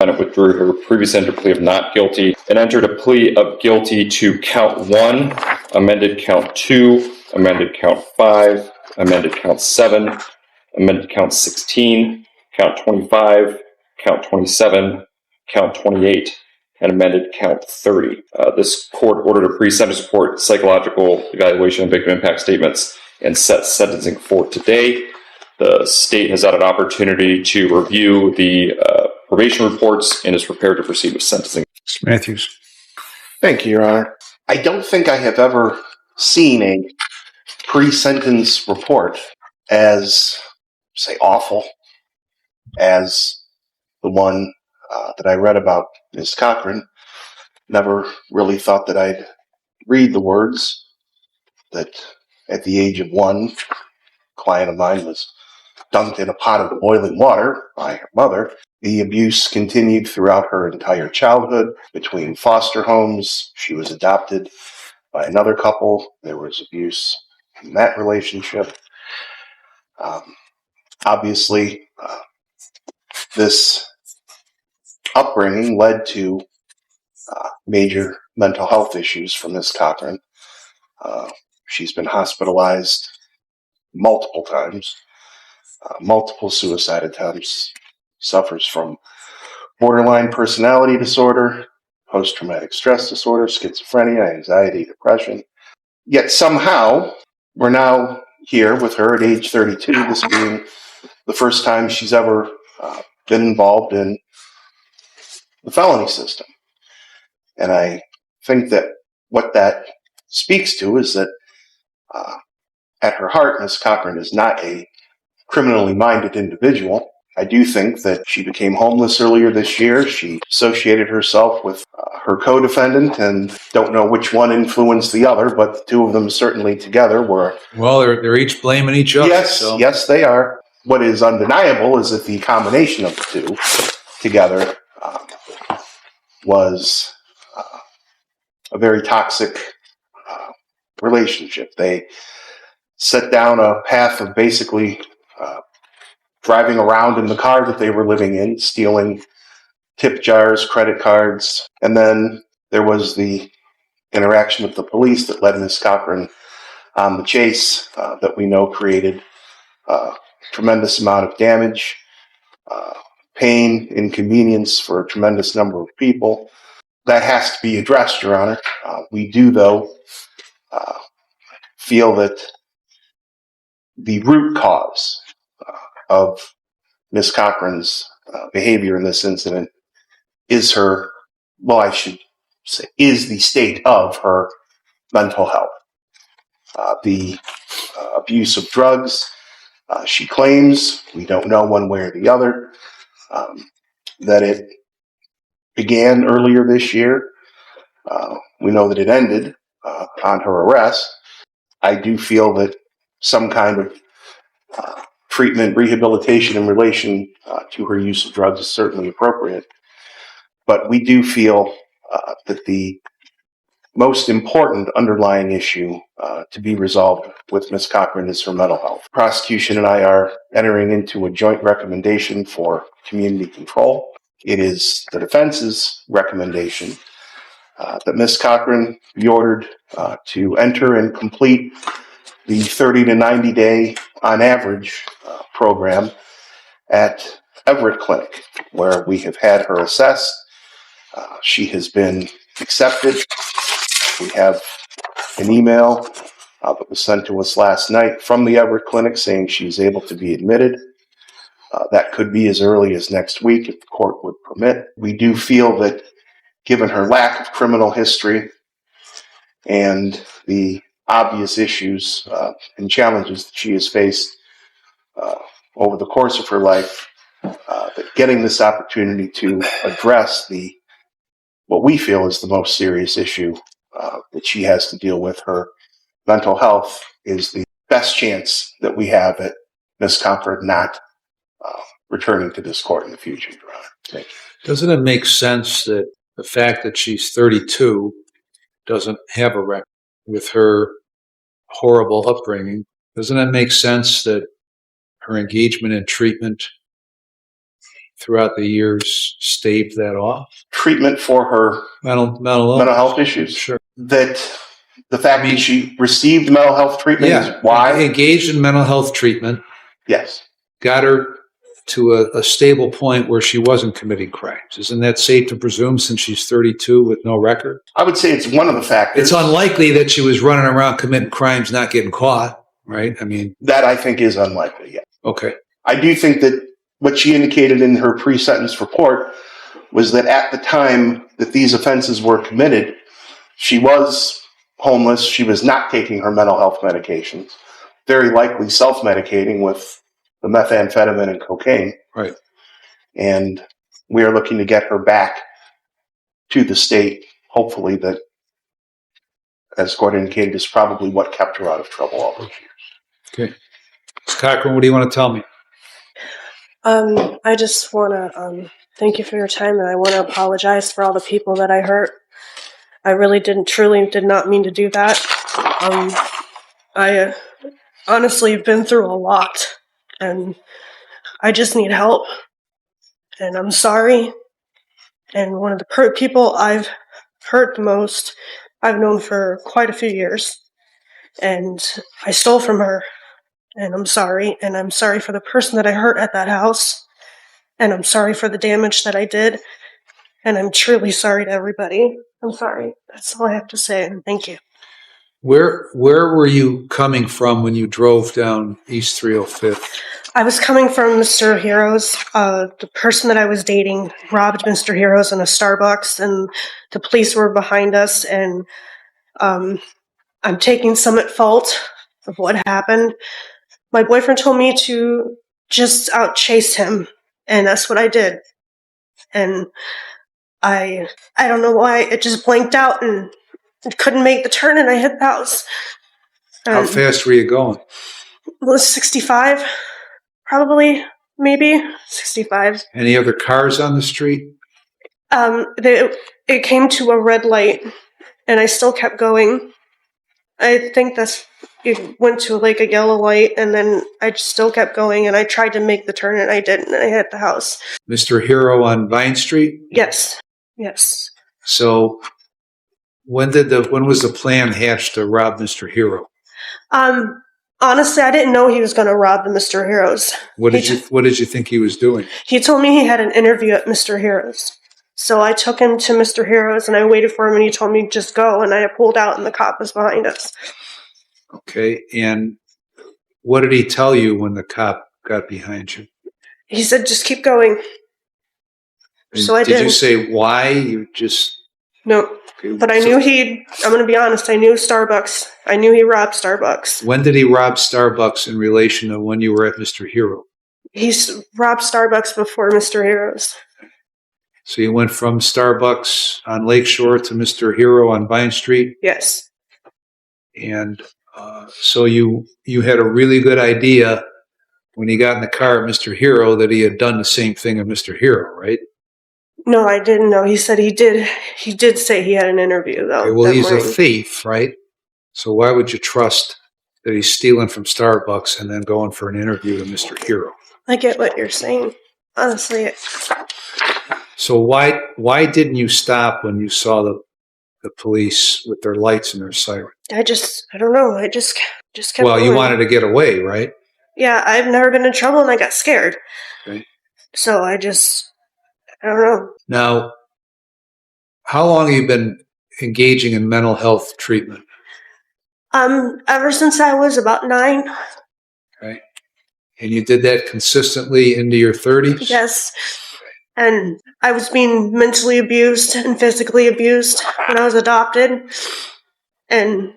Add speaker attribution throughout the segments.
Speaker 1: withdrew her previous entered plea of not guilty and entered a plea of guilty to count 1, amended count 2, amended count 5, amended count 7, amended count 16, count 25, count 27, count 28, and amended count 30. This court ordered a pre-sentence report, psychological evaluation, and victim impact statements, and set sentencing for today. The state has had an opportunity to review the probation reports and is prepared to proceed with sentencing.
Speaker 2: Mr. Matthews.
Speaker 3: Thank you, Your Honor. I don't think I have ever seen a pre-sentence report as, say, awful as the one that I read about Miss Cochran. Never really thought that I'd read the words that at the age of 1, a client of mine was dunked in a pot of boiling water by her mother. The abuse continued throughout her entire childhood between foster homes. She was adopted by another couple. There was abuse in that relationship. Obviously, this upbringing led to major mental health issues for Miss Cochran. She's been hospitalized multiple times, multiple suicide attempts, suffers from borderline personality disorder, post-traumatic stress disorder, schizophrenia, anxiety, depression. Yet somehow, we're now here with her at age 32, this being the first time she's ever been involved in the felony system. And I think that what that speaks to is that at her heart, Miss Cochran is not a criminally minded individual. I do think that she became homeless earlier this year. She associated herself with her co-defendant, and don't know which one influenced the other, but the two of them certainly together were...
Speaker 2: Well, they're each blaming each other.
Speaker 3: Yes, they are. What is undeniable is that the combination of the two together was a very toxic relationship. They set down a path of basically driving around in the car that they were living in, stealing tip jars, credit cards, and then there was the interaction with the police that led Miss Cochran on the chase that we know created a tremendous amount of damage, pain, inconvenience for a tremendous number of people. That has to be addressed, Your Honor. We do, though, feel that the root cause of Miss Cochran's behavior in this incident is her, well, I should say, is the state of her mental health. The abuse of drugs, she claims, we don't know one way or the other, that it began earlier this year. We know that it ended on her arrest. I do feel that some kind of treatment, rehabilitation in relation to her use of drugs is certainly appropriate. But we do feel that the most important underlying issue to be resolved with Miss Cochran is her mental health. Prosecution and I are entering into a joint recommendation for community control. It is the defense's recommendation that Miss Cochran be ordered to enter and complete the 30 to 90 day on average program at Everett Clinic, where we have had her assessed. She has been accepted. We have an email that was sent to us last night from the Everett Clinic saying she's able to be admitted. That could be as early as next week if the court would permit. We do feel that given her lack of criminal history and the obvious issues and challenges that she has faced over the course of her life, that getting this opportunity to address what we feel is the most serious issue that she has to deal with, her mental health, is the best chance that we have at Miss Cochran not returning to this court in the future, Your Honor. Thank you.
Speaker 2: Doesn't it make sense that the fact that she's 32 doesn't have a record with her horrible upbringing? Doesn't it make sense that her engagement in treatment throughout the years staved that off?
Speaker 3: Treatment for her
Speaker 2: Mental
Speaker 3: mental health issues.
Speaker 2: Sure.
Speaker 3: That the fact that she received mental health treatment is why?
Speaker 2: Engaged in mental health treatment.
Speaker 3: Yes.
Speaker 2: Got her to a stable point where she wasn't committing crimes. Isn't that safe to presume since she's 32 with no record?
Speaker 3: I would say it's one of the factors.
Speaker 2: It's unlikely that she was running around committing crimes, not getting caught, right? I mean,
Speaker 3: that I think is unlikely, yeah.
Speaker 2: Okay.
Speaker 3: I do think that what she indicated in her pre-sentence report was that at the time that these offenses were committed, she was homeless. She was not taking her mental health medications, very likely self-medicating with the methamphetamine and cocaine.
Speaker 2: Right.
Speaker 3: And we are looking to get her back to the state. Hopefully that, as Court indicated, is probably what kept her out of trouble all those years.
Speaker 2: Okay. Miss Cochran, what do you want to tell me?
Speaker 4: I just want to thank you for your time, and I want to apologize for all the people that I hurt. I really truly did not mean to do that. I honestly have been through a lot, and I just need help. And I'm sorry. And one of the people I've hurt the most, I've known for quite a few years. And I stole from her. And I'm sorry. And I'm sorry for the person that I hurt at that house. And I'm sorry for the damage that I did. And I'm truly sorry to everybody. I'm sorry. That's all I have to say. And thank you.
Speaker 2: Where were you coming from when you drove down East 305th?
Speaker 4: I was coming from Mr. Heroes. The person that I was dating robbed Mr. Heroes in a Starbucks, and the police were behind us. And I'm taking some at fault of what happened. My boyfriend told me to just outchase him, and that's what I did. And I don't know why, it just blanked out and couldn't make the turn, and I hit the house.
Speaker 2: How fast were you going?
Speaker 4: It was 65, probably, maybe 65.
Speaker 2: Any other cars on the street?
Speaker 4: It came to a red light, and I still kept going. I think it went to like a yellow light, and then I still kept going, and I tried to make the turn, and I didn't, and I hit the house.
Speaker 2: Mr. Hero on Vine Street?
Speaker 4: Yes.
Speaker 2: So when was the plan hatched to rob Mr. Hero?
Speaker 4: Honestly, I didn't know he was going to rob the Mr. Heroes.
Speaker 2: What did you think he was doing?
Speaker 4: He told me he had an interview at Mr. Heroes. So I took him to Mr. Heroes, and I waited for him, and he told me just go, and I pulled out, and the cop was behind us.
Speaker 2: Okay, and what did he tell you when the cop got behind you?
Speaker 4: He said, just keep going.
Speaker 2: And
Speaker 4: so I did.
Speaker 2: Did you say why? You just...
Speaker 4: No,
Speaker 2: okay,
Speaker 4: but I knew I'm going to be honest, I knew Starbucks. I knew he robbed Starbucks.
Speaker 2: When did he rob Starbucks in relation to when you were at Mr. Hero?
Speaker 4: He robbed Starbucks before Mr. Heroes.
Speaker 2: So you went from Starbucks on Lakeshore to Mr. Hero on Vine Street?
Speaker 4: Yes.
Speaker 2: And so you had a really good idea when you got in the car at Mr. Hero that he had done the same thing at Mr. Hero, right?
Speaker 4: No, I didn't know. He said he did. He did say he had an interview, though.
Speaker 2: Okay, well, he's a thief, right? So why would you trust that he's stealing from Starbucks and then going for an interview with Mr. Hero?
Speaker 4: I get what you're saying. Honestly.
Speaker 2: So why didn't you stop when you saw the police with their lights and their siren?
Speaker 4: I don't know. I just kept
Speaker 2: Well,
Speaker 4: going.
Speaker 2: you wanted to get away, right?
Speaker 4: Yeah, I've never been in trouble, and I got scared.
Speaker 2: Okay.
Speaker 4: So I don't know.
Speaker 2: Now, how long have you been engaging in mental health treatment?
Speaker 4: Ever since I was about 9.
Speaker 2: Okay. And you did that consistently into your 30s?
Speaker 4: Yes. And I was being mentally abused and physically abused when I was adopted and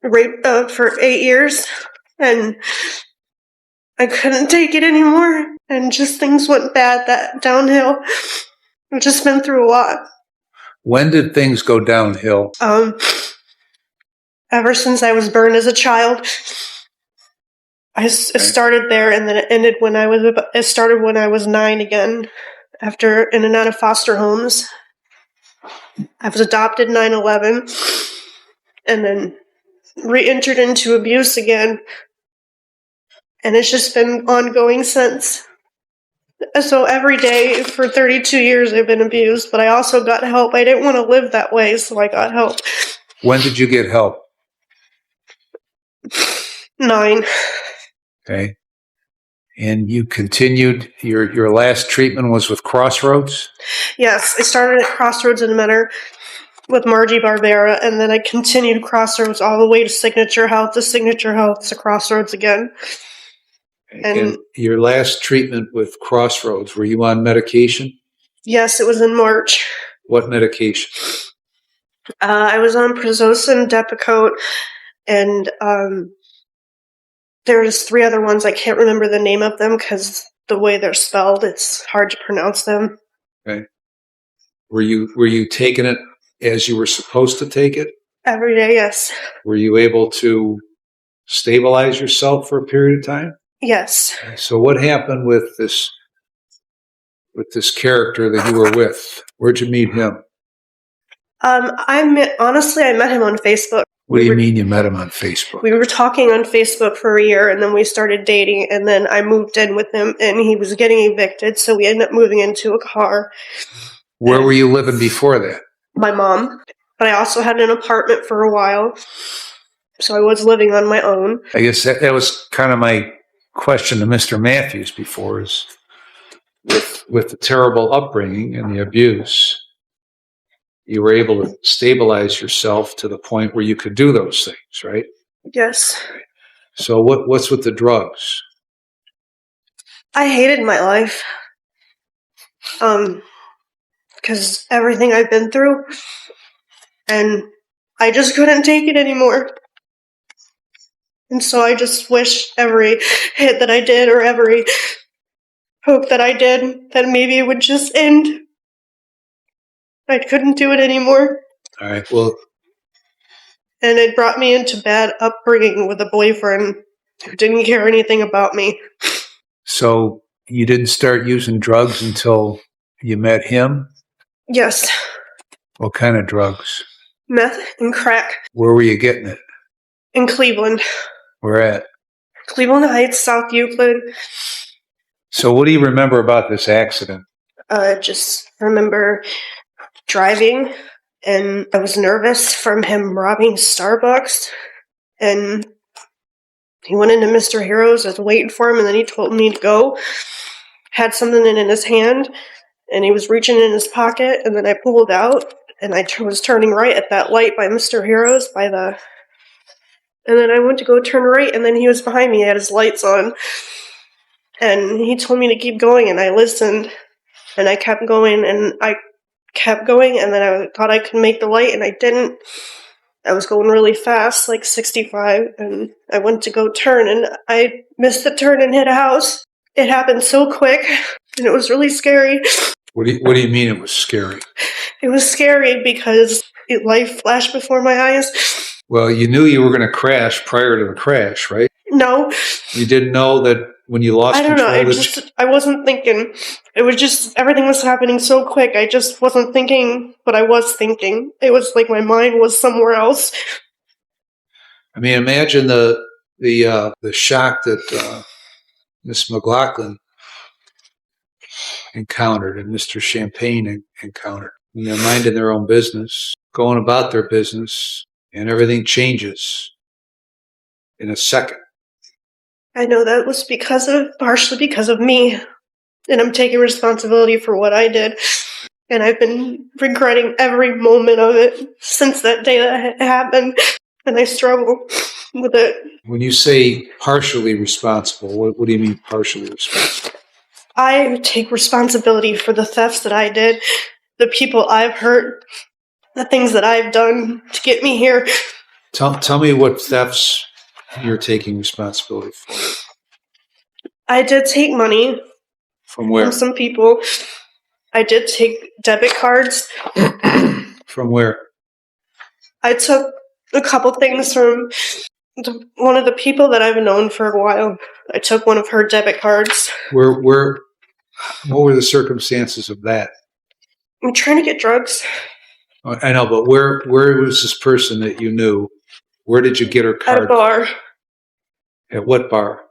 Speaker 4: raped for 8 years. And I couldn't take it anymore. And just things went bad, downhill. I've just been through a lot.
Speaker 2: When did things go downhill?
Speaker 4: Ever since I was burned as a child. It started there, and then it ended when it started when I was 9 again, after in and out of foster homes. I was adopted 9/11, and then re-entered into abuse again, and it's just been ongoing since. So every day for 32 years I've been abused, but I also got help. I didn't want to live that way, so I got help.
Speaker 2: When did you get help?
Speaker 4: 9.
Speaker 2: Okay. And you continued, your last treatment was with Crossroads?
Speaker 4: Yes, I started at Crossroads in Menor with Margie Barbera, and then I continued Crossroads all the way to Signature Health, to Crossroads again.
Speaker 2: And your last treatment with Crossroads, were you on medication?
Speaker 4: Yes, it was in March.
Speaker 2: What medication?
Speaker 4: I was on Prazosin, Depakote, and there's 3 other ones. I can't remember the name of them because the way they're spelled, it's hard to pronounce them.
Speaker 2: Okay. Were you taking it as you were supposed to take it?
Speaker 4: Every day, yes.
Speaker 2: Were you able to stabilize yourself for a period of time?
Speaker 4: Yes.
Speaker 2: So what happened with this character that you were with? Where'd you meet him?
Speaker 4: I met him on Facebook.
Speaker 2: What do you mean you met him on Facebook?
Speaker 4: We were talking on Facebook for a year, and then we started dating, and then I moved in with him, and he was getting evicted, so we ended up moving into a car.
Speaker 2: Where were you living before that?
Speaker 4: My mom. But I also had an apartment for a while, so I was living on my own.
Speaker 2: I guess that was kind of my question to Mr. Matthews before, is with the terrible upbringing and the abuse, you were able to stabilize yourself to the point where you could do those things, right?
Speaker 4: Yes.
Speaker 2: So what's with the drugs?
Speaker 4: I hated my life. Because everything I've been through, and I just couldn't take it anymore. And so I just wish every hit that I did, or every hope that I did, that maybe it would just end. I couldn't do it anymore.
Speaker 2: All right, well.
Speaker 4: And it brought me into bad upbringing with a boyfriend who didn't care anything about me.
Speaker 2: So you didn't start using drugs until you met him?
Speaker 4: Yes.
Speaker 2: What kind of drugs?
Speaker 4: Meth and crack.
Speaker 2: Where were you getting it?
Speaker 4: In Cleveland.
Speaker 2: Where at?
Speaker 4: Cleveland Heights, South Euclid.
Speaker 2: So what do you remember about this accident?
Speaker 4: Just remember driving, and I was nervous from him robbing Starbucks, and he went into Mr. Heroes. I was waiting for him, and then he told me to go. Had something in his hand, and he was reaching in his pocket, and then I pulled out, and I was turning right at that light by Mr. Heroes, and then I went to go turn right, and then he was behind me, he had his lights on, and he told me to keep going, and I listened, and I kept going, and then I thought I could make the light, and I didn't. I was going really fast, like 65, and I went to go turn, and I missed the turn and hit a house. It happened so quick, and it was really scary.
Speaker 2: What do you mean it was scary?
Speaker 4: It was scary because life flashed before my eyes.
Speaker 2: Well, you knew you were going to crash prior to the crash, right?
Speaker 4: No.
Speaker 2: You didn't know that when you lost control?
Speaker 4: I don't know. I wasn't thinking. It was just, everything was happening so quick. I just wasn't thinking what I was thinking. It was like my mind was somewhere else.
Speaker 2: I mean, imagine the shock that Miss McLaughlin encountered and Mr. Champagne encountered. And they're minding their own business, going about their business, and everything changes in a second.
Speaker 4: I know that was partially because of me. And I'm taking responsibility for what I did. And I've been regretting every moment of it since that day that it happened. And I struggle with it.
Speaker 2: When you say partially responsible, what do you mean partially responsible?
Speaker 4: I take responsibility for the thefts that I did, the people I've hurt, the things that I've done to get me here.
Speaker 2: Tell me what thefts you're taking responsibility for.
Speaker 4: I did take money.
Speaker 2: From where?
Speaker 4: From some people. I did take debit cards.
Speaker 2: From where?
Speaker 4: I took a couple things from one of the people that I've known for a while. I took one of her debit cards.
Speaker 2: What were the circumstances of that?
Speaker 4: I'm trying to get drugs.
Speaker 2: I know, but where was this person that you knew? Where did you get her card?
Speaker 4: At a bar.
Speaker 2: At what bar?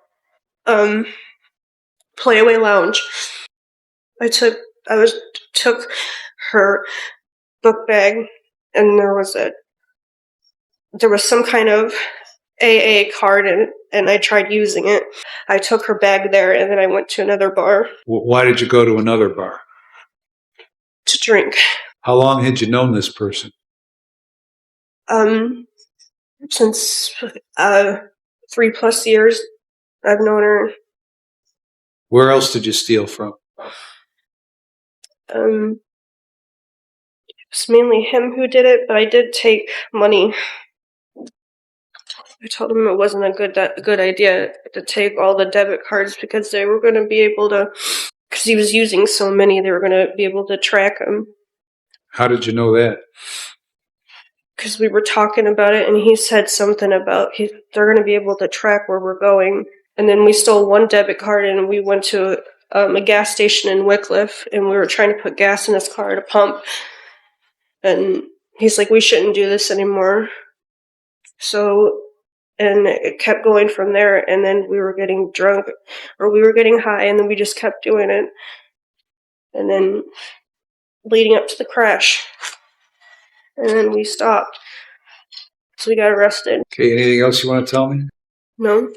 Speaker 4: Playaway Lounge. I took her book bag, and there was some kind of AA card in it, and I tried using it. I took her bag there, and then I went to another bar
Speaker 2: Why did you go to another bar?
Speaker 4: to drink.
Speaker 2: How long had you known this person?
Speaker 4: Since 3+ years, I've known her.
Speaker 2: Where else did you steal from?
Speaker 4: It's mainly him who did it, but I did take money. I told him it wasn't a good idea to take all the debit cards because they were going to be able to, because he was using so many, they were going to be able to track him.
Speaker 2: How did you know that?
Speaker 4: Because we were talking about it, and he said something about they're going to be able to track where we're going. And then we stole one debit card, and we went to a gas station in Wycliffe, and we were trying to put gas in his car at a pump. And he's like, we shouldn't do this anymore. So, and it kept going from there, and then we were getting drunk, or we were getting high, and then we just kept doing it. And then leading up to the crash. And then we stopped. So we got arrested.
Speaker 2: Okay, anything else you want to tell me?
Speaker 4: No,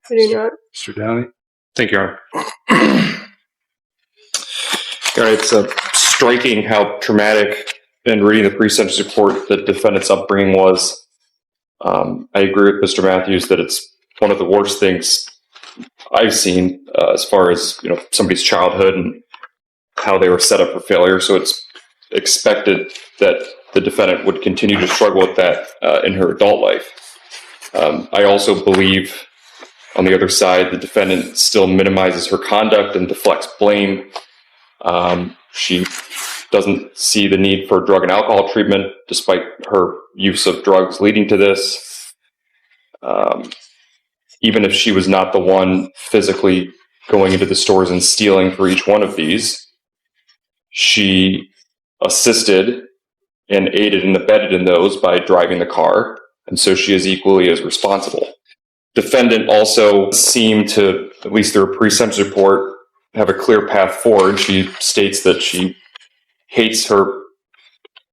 Speaker 4: I do not.
Speaker 2: Mr. Downey?
Speaker 1: Thank you, Your Honor. All right, it's striking how traumatic, in reading the pre-sentence report, the defendant's upbringing was. I agree with Mr. Matthews that it's one of the worst things I've seen as far as somebody's childhood and how they were set up for failure. So it's expected that the defendant would continue to struggle with that in her adult life. I also believe, on the other side, the defendant still minimizes her conduct and deflects blame. She doesn't see the need for drug and alcohol treatment, despite her use of drugs leading to this. Even if she was not the one physically going into the stores and stealing for each one of these, she assisted and aided and abetted in those by driving the car, and so she is equally as responsible. Defendant also seemed to, at least through a pre-sentence report, have a clear path forward. She states that she hates her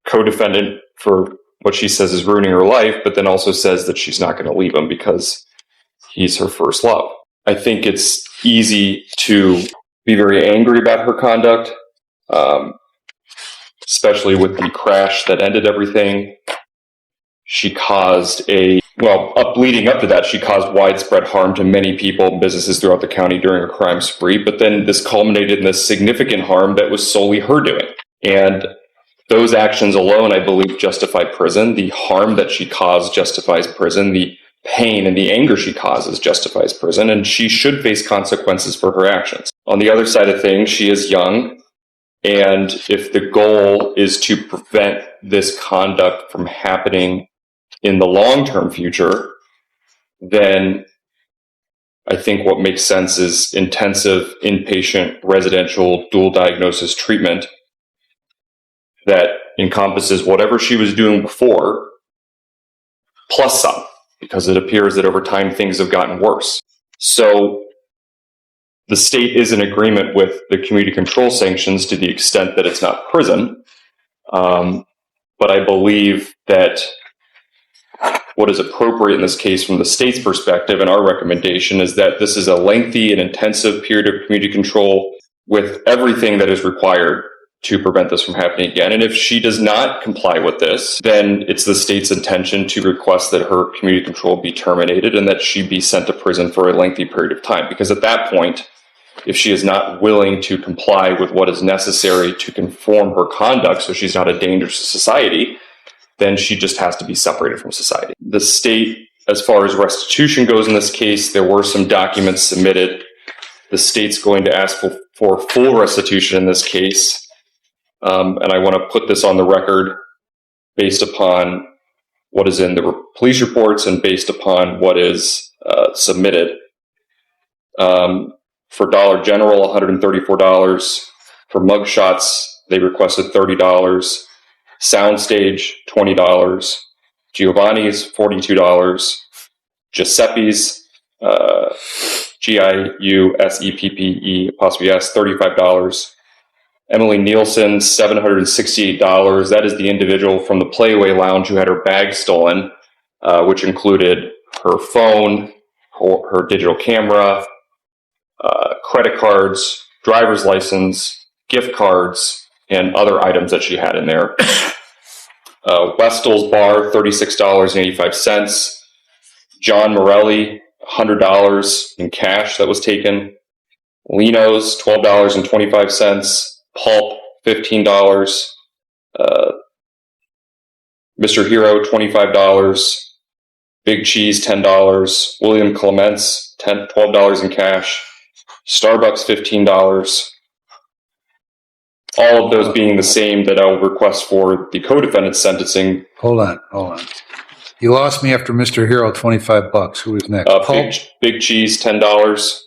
Speaker 1: co-defendant for what she says is ruining her life, but then also says that she's not going to leave him because he's her first love. I think it's easy to be very angry about her conduct, especially with the crash that ended everything. She caused leading up to that, she caused widespread harm to many people and businesses throughout the county during a crime spree, but then this culminated in this significant harm that was solely her doing. And those actions alone, I believe, justify prison. The harm that she caused justifies prison. The pain and the anger she causes justifies prison, and she should face consequences for her actions. On the other side of things, she is young, and if the goal is to prevent this conduct from happening in the long-term future, then I think what makes sense is intensive inpatient residential dual diagnosis treatment that encompasses whatever she was doing before, plus some, because it appears that over time things have gotten worse. So the state is in agreement with the community control sanctions to the extent that it's not prison. But I believe that what is appropriate in this case from the state's perspective and our recommendation is that this is a lengthy and intensive period of community control with everything that is required to prevent this from happening again. And if she does not comply with this, then it's the state's intention to request that her community control be terminated and that she be sent to prison for a lengthy period of time. Because at that point, if she is not willing to comply with what is necessary to conform her conduct so she's not a danger to society, then she just has to be separated from society. The state, as far as restitution goes in this case, there were some documents submitted. The state's going to ask for full restitution in this case. And I want to put this on the record based upon what is in the police reports and based upon what is submitted. For Dollar General, $134. For mugshots, they requested $30. Soundstage, $20. Giovanni's, $42. Giuseppe's, Giuseppe's, $35. Emily Nielsen, $768. That is the individual from the Playaway Lounge who had her bag stolen, which included her phone, her digital camera, credit cards, driver's license, gift cards, and other items that she had in there. Westall's Bar, $36.85. John Morelli, $100 in cash that was taken. Lino's, $12.25. Pulp, $15. Mr. Hero, $25. Big Cheese, $10. William Clements, $12 in cash. Starbucks, $15. All of those being the same that I'll request for the co-defendant's sentencing.
Speaker 2: Hold on. You lost me after Mr. Hero, $25. Who is next?
Speaker 1: Big Cheese, $10.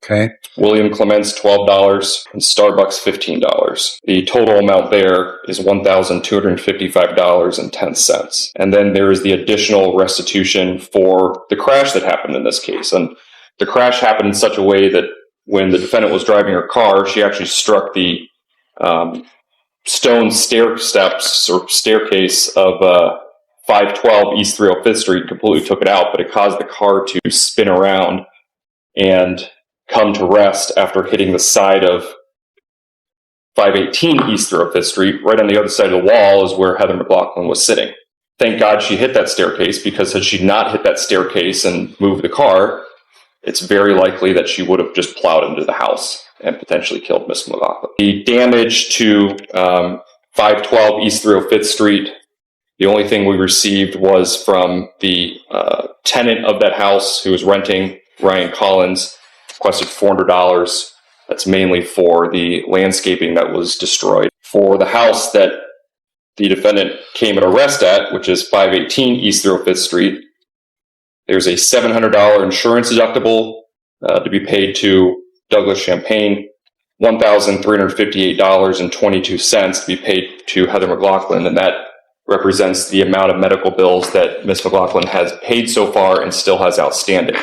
Speaker 2: Okay.
Speaker 1: William Clements, $12. And Starbucks, $15. The total amount there is $1,255.10. And then there is the additional restitution for the crash that happened in this case. And the crash happened in such a way that when the defendant was driving her car, she actually struck the stone staircase of 512 East 305th Street, completely took it out, but it caused the car to spin around and come to rest after hitting the side of 518 East 305th Street. Right on the other side of the wall is where Heather McLaughlin was sitting. Thank God she hit that staircase, because had she not hit that staircase and moved the car, it's very likely that she would have just plowed into the house and potentially killed Miss McLaughlin. The damage to 512 East 305th Street, the only thing we received was from the tenant of that house who was renting, Ryan Collins, requested $400. That's mainly for the landscaping that was destroyed. For the house that the defendant came at arrest at, which is 518 East 305th Street, there's a $700 insurance deductible to be paid to Douglas Champagne, $1,358.22 to be paid to Heather McLaughlin, and that represents the amount of medical bills that Ms. McLaughlin has paid so far and still has outstanding.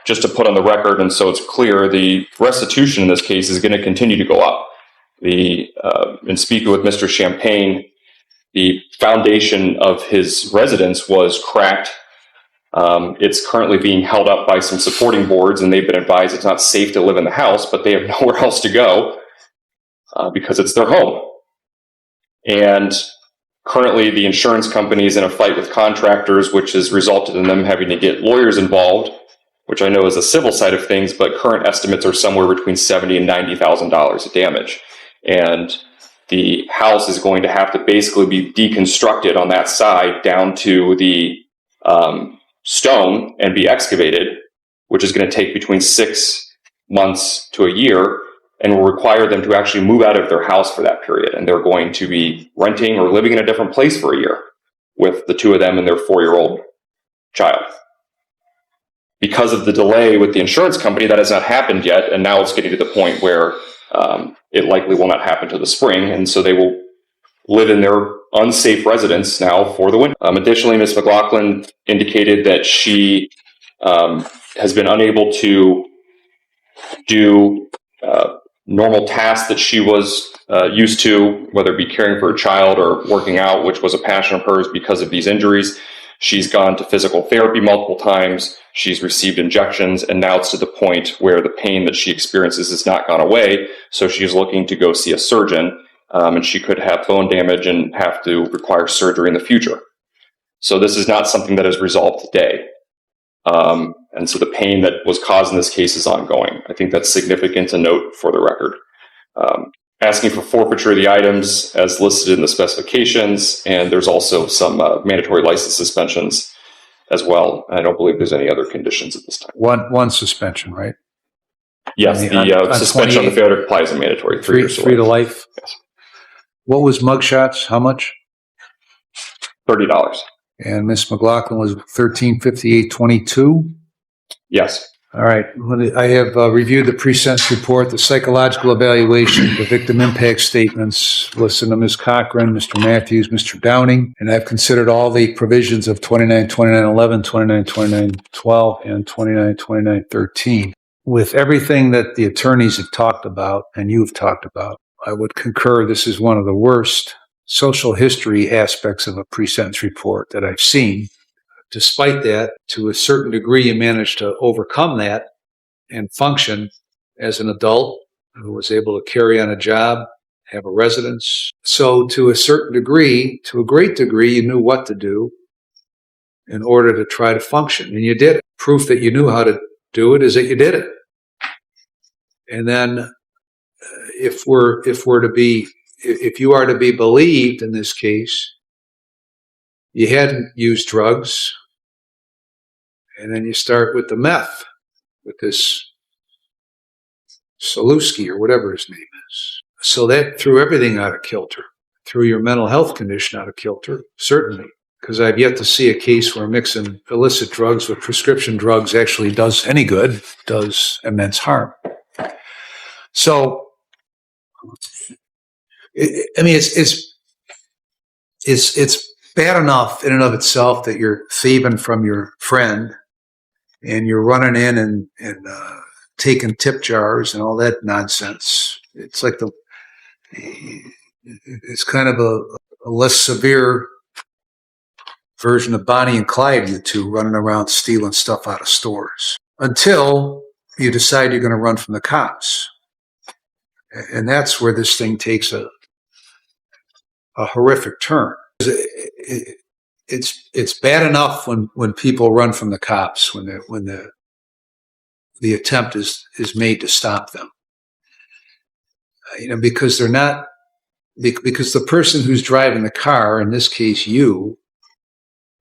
Speaker 1: Just to put on the record, and so it's clear, the restitution in this case is going to continue to go up. In speaking with Mr. Champagne, the foundation of his residence was cracked. It's currently being held up by some supporting boards, and they've been advised it's not safe to live in the house, but they have nowhere else to go because it's their home. And currently the insurance company is in a fight with contractors, which has resulted in them having to get lawyers involved, which I know is the civil side of things, but current estimates are somewhere between $70,000 and $90,000 of damage. And the house is going to have to basically be deconstructed on that side down to the stone and be excavated, which is going to take between 6 months to a year, and will require them to actually move out of their house for that period. And they're going to be renting or living in a different place for a year with the two of them and their 4-year-old child. Because of the delay with the insurance company, that has not happened yet, and now it's getting to the point where it likely will not happen till the spring, and so they will live in their unsafe residence now for the winter. Additionally, Ms. McLaughlin indicated that she has been unable to do normal tasks that she was used to, whether it be caring for a child or working out, which was a passion of hers because of these injuries. She's gone to physical therapy multiple times. She's received injections, and now it's to the point where the pain that she experiences has not gone away. So she's looking to go see a surgeon, and she could have bone damage and have to require surgery in the future. So this is not something that is resolved today. And so the pain that was caused in this case is ongoing. I think that's significant to note for the record. Asking for forfeiture of the items as listed in the specifications, and there's also some mandatory license suspensions as well. I don't believe there's any other conditions at this time.
Speaker 2: One suspension, right?
Speaker 1: Yes, the suspension on the failure to comply is a mandatory 3 years.
Speaker 2: 3 to life.
Speaker 1: Yes.
Speaker 2: What was mugshots? How much?
Speaker 1: $30.
Speaker 2: And Miss McLaughlin was $1,358.22.
Speaker 1: Yes.
Speaker 2: All right. I have reviewed the pre-sentence report, the psychological evaluation, the victim impact statements, listened to Miss Cochran, Mr. Matthews, Mr. Downing, and I've considered all the provisions of 29-29-11, 29-29-12, and 29-29-13. with everything that the attorneys have talked about and you've talked about, I would concur this is one of the worst social history aspects of a pre-sentence report that I've seen. Despite that, to a certain degree, you managed to overcome that and function as an adult who was able to carry on a job, have a residence. So to a certain degree, to a great degree, you knew what to do in order to try to function. And you did it. Proof that you knew how to do it is that you did it. And then if you are to be believed in this case, you hadn't used drugs. And then you start with the meth, with this Saluski or whatever his name is. So that threw everything out of kilter. Threw your mental health condition out of kilter, certainly. Because I've yet to see a case where mixing illicit drugs with prescription drugs actually does any good, does immense harm. So, it's bad enough in and of itself that you're thieving from your friend and you're running in and taking tip jars and all that nonsense. It's like it's kind of a less severe version of Bonnie and Clyde, you two running around stealing stuff out of stores until you decide you're going to run from the cops. And that's where this thing takes a horrific turn. It's bad enough when people run from the cops, when the attempt is made to stop them. Because they're not, because the person who's driving the car, in this case you,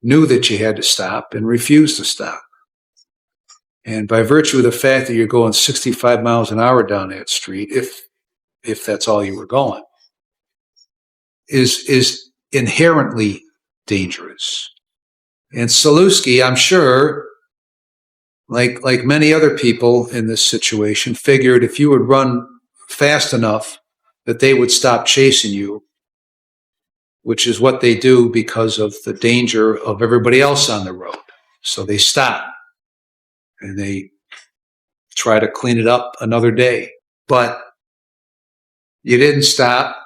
Speaker 2: knew that you had to stop and refused to stop. And by virtue of the fact that you're going 65 miles an hour down that street, if that's all you were going, is inherently dangerous. And Saluski, I'm sure, like many other people in this situation, figured if you would run fast enough that they would stop chasing you, which is what they do because of the danger of everybody else on the road. So they stop and they try to clean it up another day. But you didn't stop.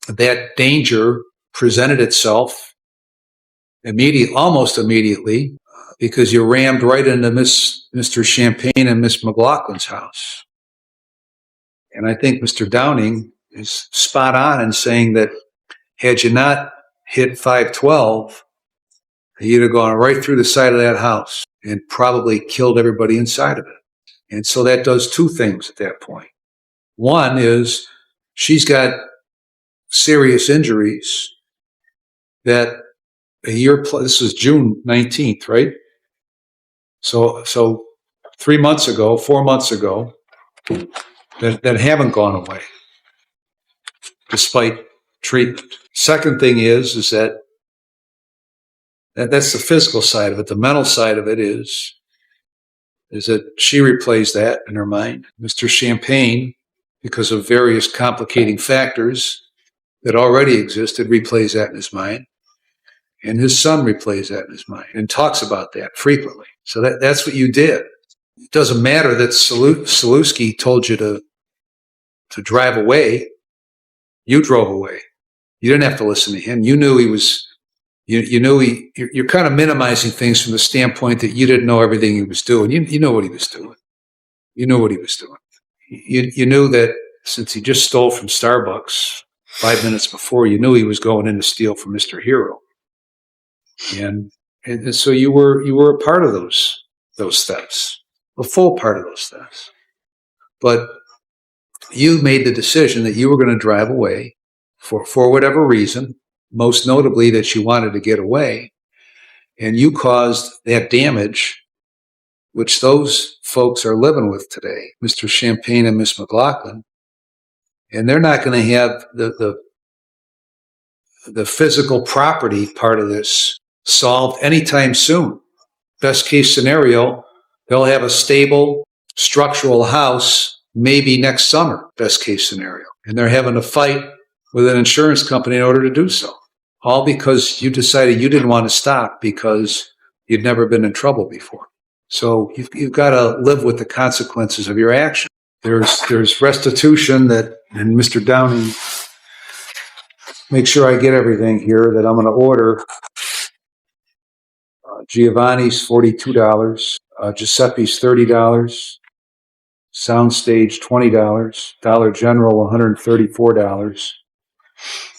Speaker 2: That danger presented itself almost immediately, because you rammed right into Mr. Champagne and Miss McLaughlin's house. And I think Mr. Downing is spot on in saying that had you not hit 512, you'd have gone right through the side of that house and probably killed everybody inside of it. And so that does two things at that point. One is she's got serious injuries that this is June 19th, right? So 4 months ago, that haven't gone away, despite treatment. Second thing is that's the physical side of it. The mental side of it is that she replays that in her mind. Mr. Champagne, because of various complicating factors that already existed, replays that in his mind. And his son replays that in his mind and talks about that frequently. So that's what you did. It doesn't matter that Saluski told you to drive away. You drove away. You didn't have to listen to him. You knew he was, you're kind of minimizing things from the standpoint that you didn't know everything he was doing. You know what he was doing. You knew what he was doing. You knew that since he just stole from Starbucks 5 minutes before, you knew he was going in to steal from Mr. Hero. And so you were a part of those steps, a full part of those steps. But you made the decision that you were going to drive away for whatever reason, most notably that you wanted to get away, and you caused that damage, which those folks are living with today, Mr. Champagne and Miss McLaughlin, and they're not going to have the physical property part of this solved anytime soon. Best case scenario, they'll have a stable structural house maybe next summer, best case scenario. And they're having to fight with an insurance company in order to do so. All because you decided you didn't want to stop because you'd never been in trouble before. So you've got to live with the consequences of your action. There's restitution that, and Mr. Downing, make sure I get everything here, that I'm going to order. Giovanni's $42, Giuseppe's $30, Soundstage $20, Dollar General $134,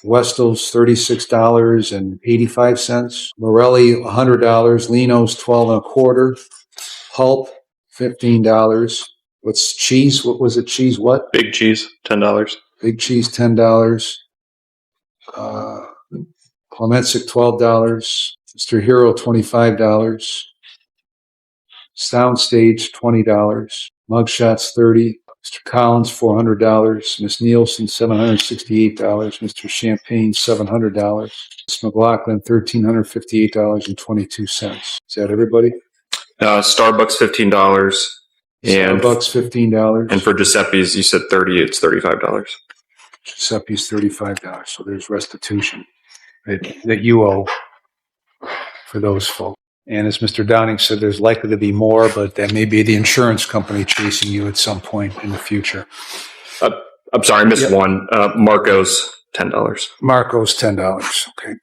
Speaker 2: Westel's $36.85, Morelli $100, Lino's $12.25, Pulp $15. What's cheese? What was it? Cheese what?
Speaker 1: Big cheese, $10.
Speaker 2: Big cheese $10. Clemensic $12. Mr. Hero $25. Soundstage $20. Mugshots $30. Mr. Collins $400. Miss Nielsen $768. Mr. Champagne $700. Miss McLaughlin $1,358.22. Is that everybody?
Speaker 1: Starbucks $15. And
Speaker 2: Starbucks $15.
Speaker 1: and for Giuseppe's, you said 30. It's $35.
Speaker 2: Giuseppe's $35. So there's restitution that you owe for those folks. And as Mr. Downing said, there's likely to be more, but that may be the insurance company chasing you at some point in the future.
Speaker 1: I'm sorry, I missed one. Marco's $10.
Speaker 2: Marco's $10. Okay.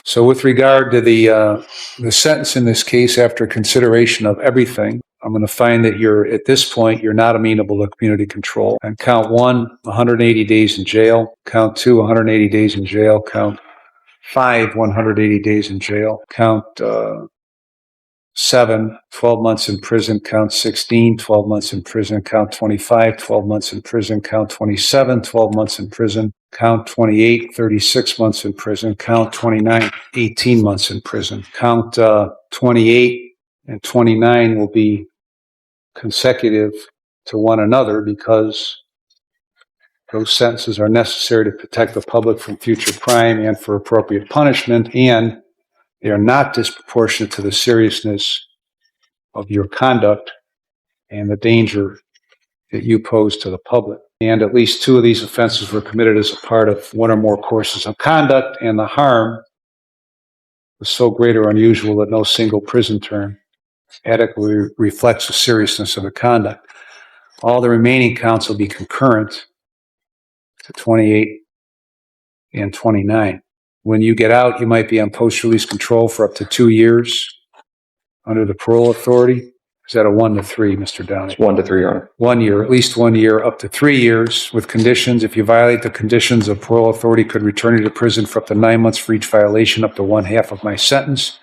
Speaker 2: So with regard to the sentence in this case, after consideration of everything, I'm going to find that at this point, you're not amenable to community control. And count 1, 180 days in jail. Count 2, 180 days in jail. Count 5, 180 days in jail. Count 7, 12 months in prison. Count 16, 12 months in prison. Count 25, 12 months in prison. Count 27, 12 months in prison. Count 28, 36 months in prison. Count 29, 18 months in prison. Count 28 and 29 will be consecutive to one another because those sentences are necessary to protect the public from future crime and for appropriate punishment, and they are not disproportionate to the seriousness of your conduct and the danger that you pose to the public. And at least 2 of these offenses were committed as a part of one or more courses of conduct, and the harm was so great or unusual that no single prison term adequately reflects the seriousness of the conduct. All the remaining counts will be concurrent to 28 and 29. When you get out, you might be on post-release control for up to 2 years under the parole authority. Is that a 1 to 3, Mr. Downey?
Speaker 1: It's 1 to 3, Your Honor.
Speaker 2: 1 year, at least 1 year, up to 3 years with conditions. If you violate the conditions, the parole authority could return you to prison for up to 9 months for each violation, up to 1/2 of my sentence.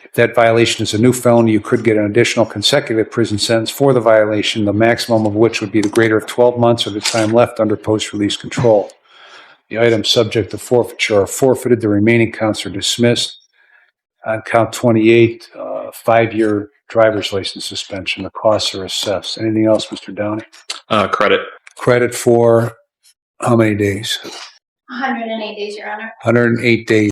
Speaker 2: If that violation is a new felony, you could get an additional consecutive prison sentence for the violation, the maximum of which would be the greater of 12 months of the time left under post-release control. The items subject to forfeiture are forfeited. The remaining counts are dismissed. On count 28, 5-year driver's license suspension. The costs are assessed. Anything else, Mr. Downey?
Speaker 1: Credit.
Speaker 2: Credit for how many days?
Speaker 5: 108 days, Your Honor.
Speaker 2: 108 days.